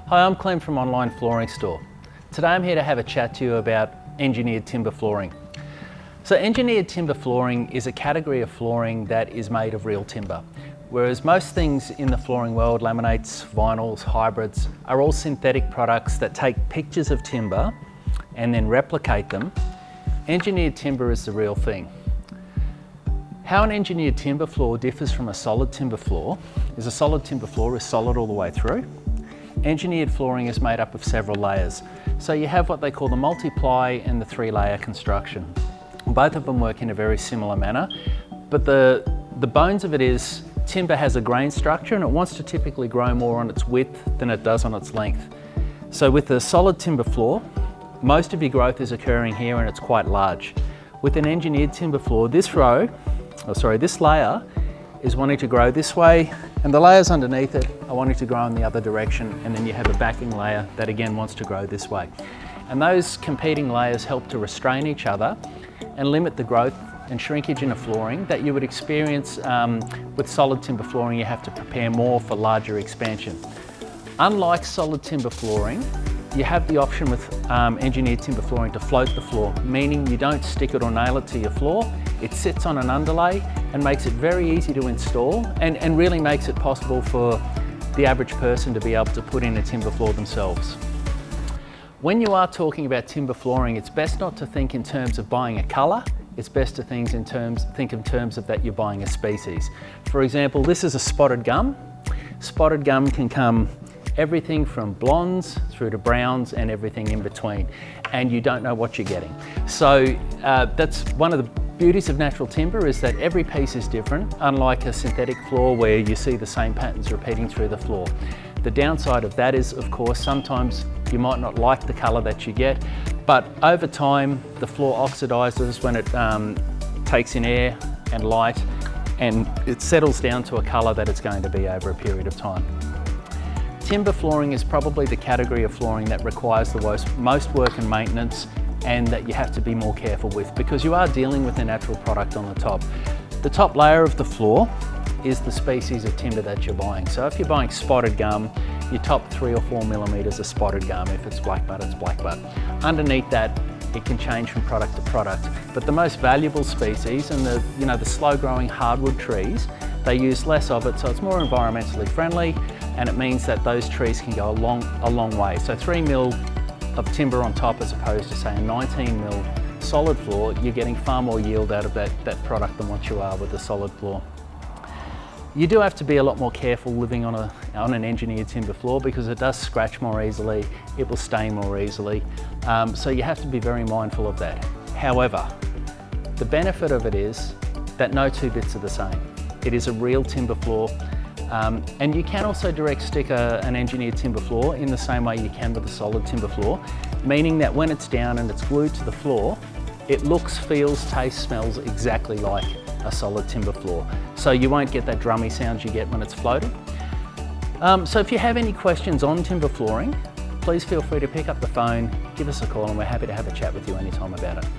Hi, I'm Clem from Online Flooring Store. Today I'm here to have a chat to you about engineered timber flooring. So engineered timber flooring is a category of flooring that is made of real timber. Whereas most things in the flooring world, laminates, vinyls, hybrids, are all synthetic products that take pictures of timber and then replicate them, engineered timber is the real thing. How an engineered timber floor differs from a solid timber floor is a solid timber floor is solid all the way through. Engineered flooring is made up of several layers. So you have what they call the multi-ply and the 3-layer construction. Both of them work in a very similar manner, but the bones of it is timber has a grain structure and it wants to typically grow more on its width than it does on its length. So with a solid timber floor, most of your growth is occurring here and it's quite large. With an engineered timber floor, this layer is wanting to grow this way, and the layers underneath it are wanting to grow in the other direction, and then you have a backing layer that again wants to grow this way. And those competing layers help to restrain each other and limit the growth and shrinkage in a flooring that you would experience with solid timber flooring. You have to prepare more for larger expansion. Unlike solid timber flooring, you have the option with engineered timber flooring to float the floor, meaning you don't stick it or nail it to your floor. It sits on an underlay and makes it very easy to install and really makes it possible for the average person to be able to put in a timber floor themselves. When you are talking about timber flooring, it's best not to think in terms of buying a colour. It's best to think in terms of that you're buying a species. For example, this is a spotted gum. Spotted gum can come everything from blondes through to browns and everything in between, and you don't know what you're getting. So that's one of the beauties of natural timber, is that every piece is different, unlike a synthetic floor where you see the same patterns repeating through the floor. The downside of that is, of course, sometimes you might not like the colour that you get, but over time the floor oxidizes when it takes in air and light, and it settles down to a colour that it's going to be over a period of time. Timber flooring is probably the category of flooring that requires the most work and maintenance, and that you have to be more careful with, because you are dealing with a natural product on the top. The top layer of the floor is the species of timber that you're buying. So if you're buying spotted gum, your top 3 or 4 millimetres are spotted gum. If it's blackbutt, it's blackbutt. Underneath that, it can change from product to product. But the most valuable species, and the slow-growing hardwood trees, they use less of it, so it's more environmentally friendly, and it means that those trees can go a long way. So 3 mil of timber on top, as opposed to say a 19 mil solid floor, you're getting far more yield out of that product than what you are with a solid floor. You do have to be a lot more careful living on an engineered timber floor, because it does scratch more easily, it will stain more easily, so you have to be very mindful of that. However, the benefit of it is that no two bits are the same. It is a real timber floor, and you can also direct stick an engineered timber floor in the same way you can with a solid timber floor, meaning that when it's down and it's glued to the floor, it looks, feels, tastes, smells exactly like a solid timber floor. So you won't get that drummy sound you get when it's floated. So if you have any questions on timber flooring, please feel free to pick up the phone, give us a call, and we're happy to have a chat with you anytime about it.